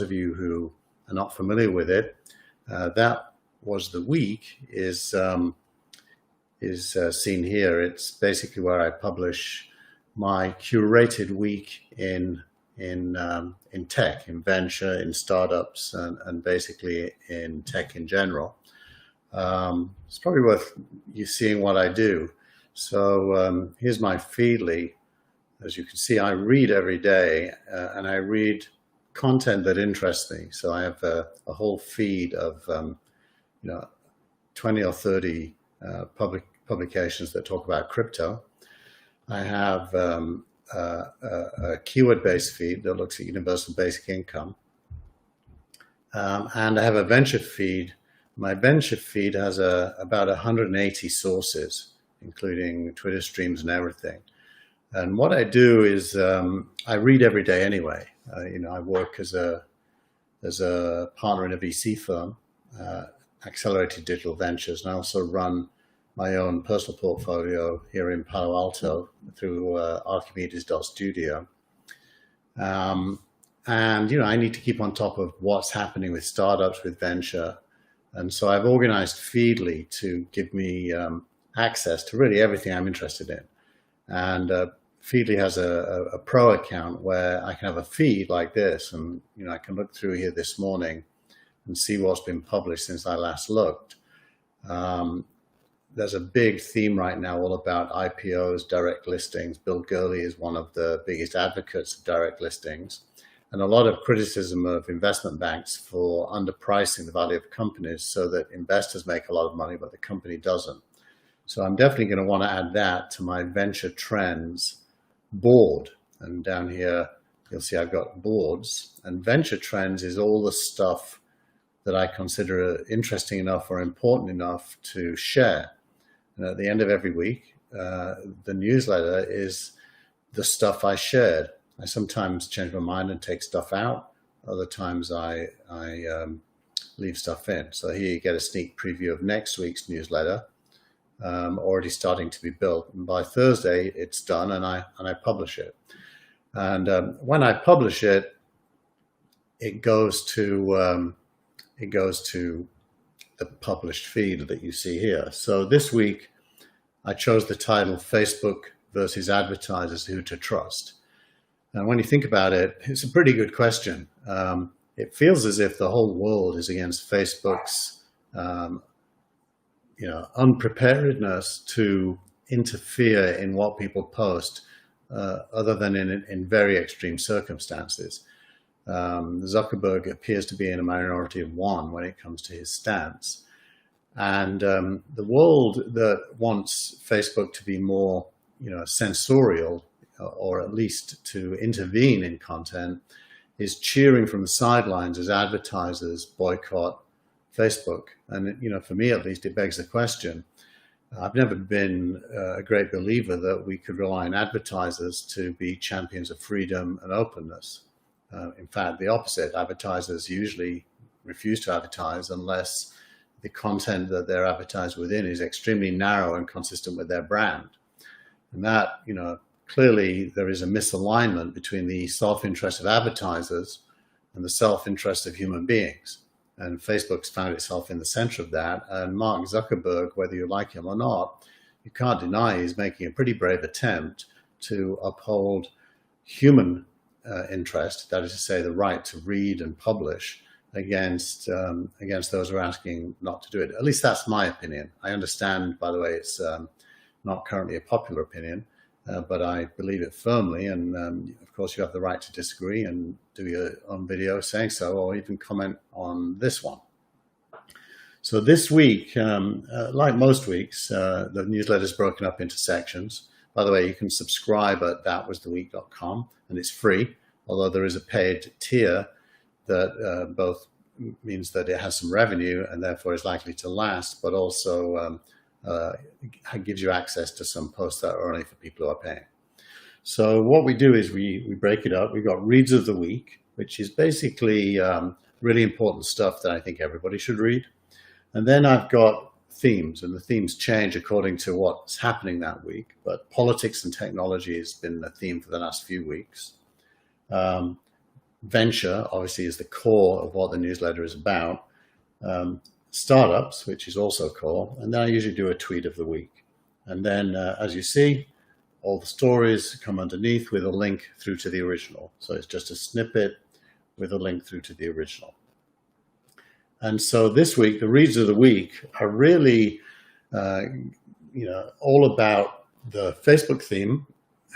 of you who are not familiar with it, that was the week is seen here. It's basically where I publish my curated week in tech, in venture, in startups, and basically in tech in general. It's probably worth you seeing what I do. So here's my Feedly. As you can see, I read every day, and I read content that interests me. So I have a whole feed of 20 or 30 publications that talk about crypto. I have a keyword-based feed that looks at universal basic income, and I have a venture feed. My venture feed has about 180 sources, including Twitter streams and everything. And what I do is I read every day anyway. I work as a partner in a VC firm, Accelerated Digital Ventures, and I also run my own personal portfolio here in Palo Alto through Archimedes.studio. And I need to keep on top of what's happening with startups, with venture. And so I've organized Feedly to give me access to really everything I'm interested in. And Feedly has a pro account where I can have a feed like this, and I can look through here this morning and see what's been published since I last looked. There's a big theme right now all about IPOs, direct listings. Bill Gurley is one of the biggest advocates of direct listings, and a lot of criticism of investment banks for underpricing the value of companies so that investors make a lot of money, but the company doesn't. So I'm definitely going to want to add that to my Venture Trends board. And down here, you'll see I've got boards. And Venture Trends is all the stuff that I consider interesting enough or important enough to share. And at the end of every week, the newsletter is the stuff I shared. I sometimes change my mind and take stuff out. Other times I leave stuff in. So here you get a sneak preview of next week's newsletter. Already starting to be built, and by Thursday it's done, and I publish it. And when I publish it, it goes to the published feed that you see here. So this week I chose the title "Facebook versus Advertisers: Who to Trust." And when you think about it, it's a pretty good question. It feels as if the whole world is against Facebook's unpreparedness to interfere in what people post, other than in very extreme circumstances. Zuckerberg appears to be in a minority of one when it comes to his stance. And the world that wants Facebook to be more, censorial, or at least to intervene in content, is cheering from the sidelines as advertisers boycott Facebook. And, for me at least, it begs the question. I've never been a great believer that we could rely on advertisers to be champions of freedom and openness. In fact, the opposite. Advertisers usually refuse to advertise unless the content that they're advertised within is extremely narrow and consistent with their brand. And that, clearly there is a misalignment between the self-interest of advertisers and the self-interest of human beings. And Facebook's found itself in the center of that. And Mark Zuckerberg, whether you like him or not, you can't deny he's making a pretty brave attempt to uphold human interest, that is to say, the right to read and publish, against those who are asking not to do it. At least that's my opinion. I understand, by the way, it's not currently a popular opinion, but I believe it firmly. And of course, you have the right to disagree and do your own video saying so, or even comment on this one. So this week, like most weeks, the newsletter is broken up into sections. By the way, you can subscribe at thatwastheweek.com, and it's free, although there is a paid tier that both means that it has some revenue and therefore is likely to last, but also gives you access to some posts that are only for people who are paying. So what we do is we break it up. We've got Reads of the Week, which is basically really important stuff that I think everybody should read. And then I've got themes, and the themes change according to what's happening that week. But politics and technology has been the theme for the last few weeks. venture, obviously, is the core of what the newsletter is about. Startups, which is also core. And then I usually do a tweet of the week. And then, as you see, all the stories come underneath with a link through to the original. So it's just a snippet with a link through to the original. And so this week, the reads of the week are really, all about the Facebook theme,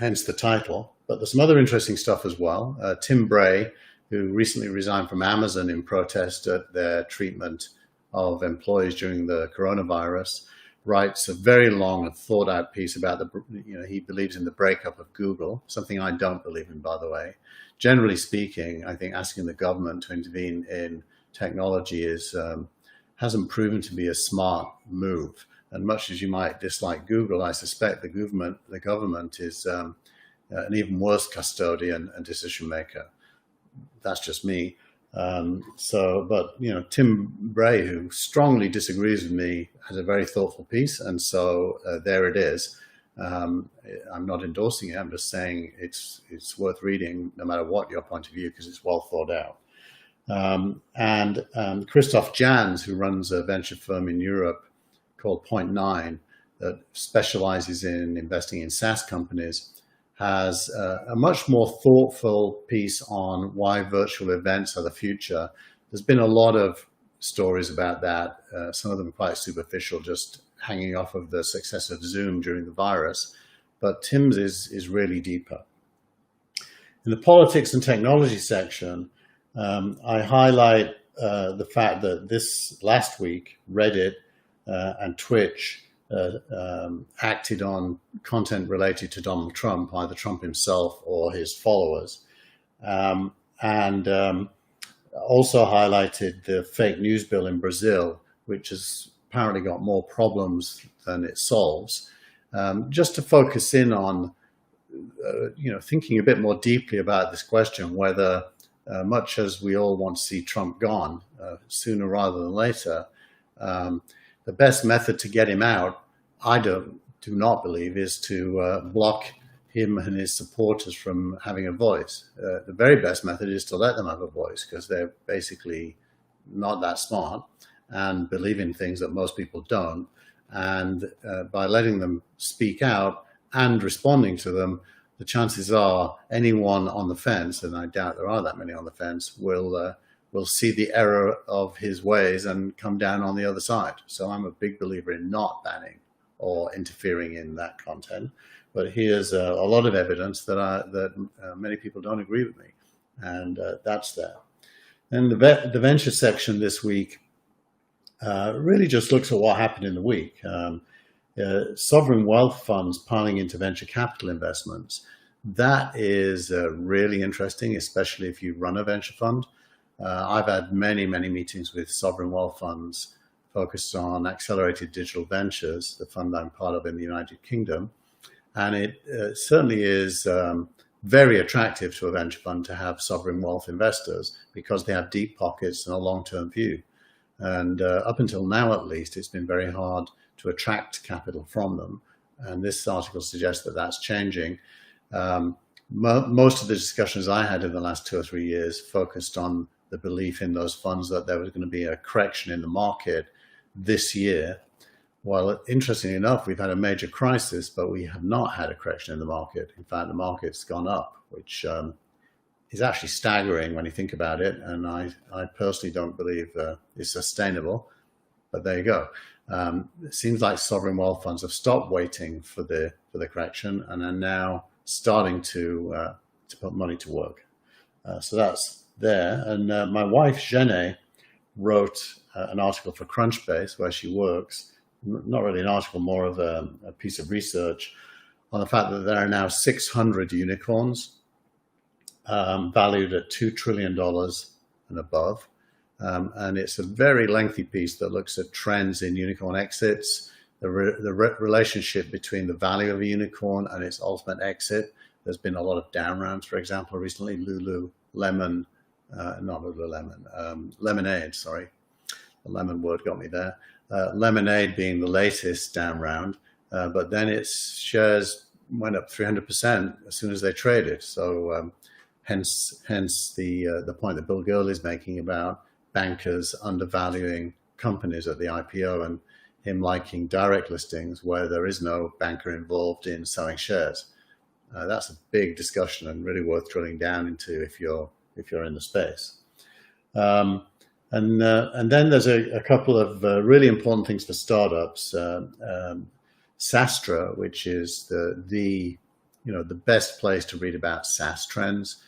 hence the title. But there's some other interesting stuff as well. Tim Bray, who recently resigned from Amazon in protest at their treatment of employees during the coronavirus, writes a very long and thought out piece about he believes in the breakup of Google, something I don't believe in, by the way. Generally speaking, I think asking the government to intervene in technology hasn't proven to be a smart move. And much as you might dislike Google, I suspect the government is an even worse custodian and decision maker. That's just me. But Tim Bray, who strongly disagrees with me, has a very thoughtful piece, and so there it is. I'm not endorsing it. I'm just saying it's worth reading, no matter what your point of view, because it's well thought out. And Christoph Jans, who runs a venture firm in Europe called Point9 that specializes in investing in SaaS companies, has a much more thoughtful piece on why virtual events are the future. There's been a lot of stories about that, some of them quite superficial, just hanging off of the success of Zoom during the virus. But Tim's is really deeper. In the politics and technology section, I highlight the fact that this last week, Reddit and Twitch acted on content related to Donald Trump, either Trump himself or his followers, and also highlighted the fake news bill in Brazil, which has apparently got more problems than it solves, just to focus in on thinking a bit more deeply about this question, whether much as we all want to see Trump gone sooner rather than later, the best method to get him out, I do not believe, is to block him and his supporters from having a voice. The very best method is to let them have a voice, because they're basically not that smart and believe in things that most people don't. And by letting them speak out and responding to them, the chances are anyone on the fence, and I doubt there are that many on the fence, will see the error of his ways and come down on the other side. So I'm a big believer in not banning or interfering in that content. But here's a lot of evidence that many people don't agree with me, and that's there. And the venture section this week really just looks at what happened in the week. Sovereign wealth funds piling into venture capital investments. That is really interesting, especially if you run a venture fund. I've had many, many meetings with sovereign wealth funds focused on accelerated digital ventures, the fund I'm part of in the United Kingdom. And it certainly is very attractive to a venture fund to have sovereign wealth investors, because they have deep pockets and a long-term view. And up until now, at least, it's been very hard to attract capital from them. And this article suggests that that's changing. Most of the discussions I had in the last 2 or 3 years focused on the belief in those funds that there was going to be a correction in the market this year. Well, interestingly enough, we've had a major crisis, but we have not had a correction in the market. In fact, the market's gone up, which is actually staggering when you think about it. And I personally don't believe it's sustainable, but there you go. It seems like sovereign wealth funds have stopped waiting for the correction and are now starting to put money to work. So that's there. And my wife, Jenny, wrote an article for Crunchbase, where she works. Not really an article, more of a piece of research on the fact that there are now 600 unicorns valued at $2 trillion and above. And it's a very lengthy piece that looks at trends in unicorn exits, the relationship between the value of a unicorn and its ultimate exit. There's been a lot of down rounds, for example, recently. Lemonade, sorry. The lemon word got me there. Lemonade being the latest down round, but then its shares went up 300% as soon as they traded. So hence the point that Bill Gurley is making about bankers undervaluing companies at the IPO and him liking direct listings where there is no banker involved in selling shares. That's a big discussion and really worth drilling down into if you're in the space. And then there's a couple of really important things for startups. Sastra, which is the best place to read about SaaS trends,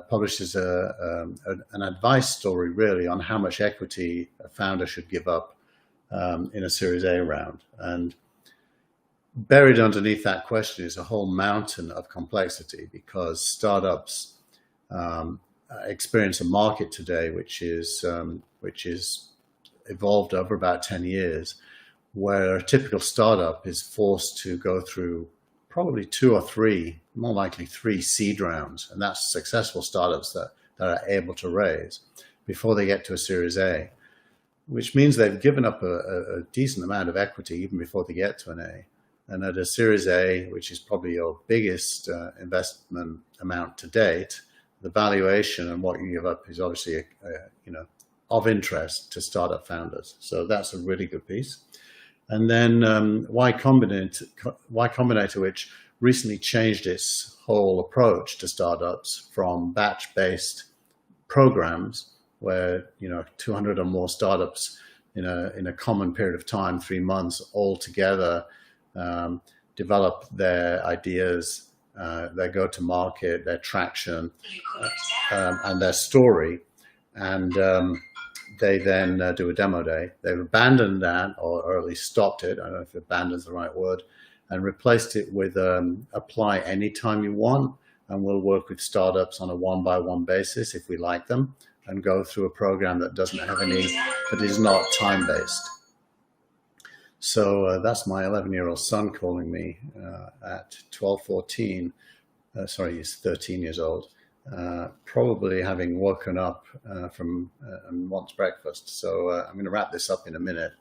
publishes an advice story really on how much equity a founder should give up in a Series A round. And buried underneath that question is a whole mountain of complexity, because startups experience a market today which is evolved over about 10 years, where a typical startup is forced to go through probably 2 or 3, more likely 3 seed rounds, and that's successful startups that are able to raise before they get to a Series A, which means they've given up a decent amount of equity even before they get to an A. And at a Series A, which is probably your biggest investment amount to date, the valuation and what you give up is obviously of interest to startup founders. So that's a really good piece. And then Y Combinator, which recently changed its whole approach to startups from batch-based programs where 200 or more startups in a common period of time, 3 months, all together develop their ideas, their go-to-market, their traction, and their story, and they then do a demo day. They've abandoned that, or at least stopped it. I don't know if abandoned is the right word, and replaced it with apply anytime you want, and we'll work with startups on a one-by-one basis if we like them, and go through a program that doesn't have that is not time-based. So that's my 11-year-old son calling me at 12:14. Sorry, he's 13 years old. Probably having woken up from and wants breakfast. So I'm going to wrap this up in a minute.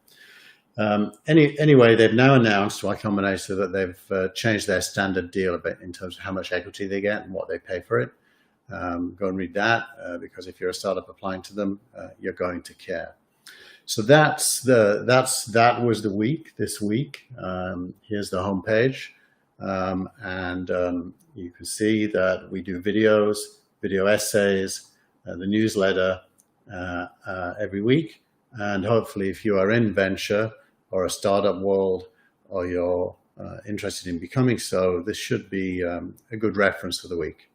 Anyway, they've now announced, Y Combinator, that they've changed their standard deal a bit in terms of how much equity they get and what they pay for it. Go and read that, because if you're a startup applying to them, you're going to care. So that was the week. This week, here's the homepage, and you can see that we do videos, video essays, the newsletter every week, and hopefully, if you are in venture or a startup world, or you're interested in becoming so, this should be a good reference for the week.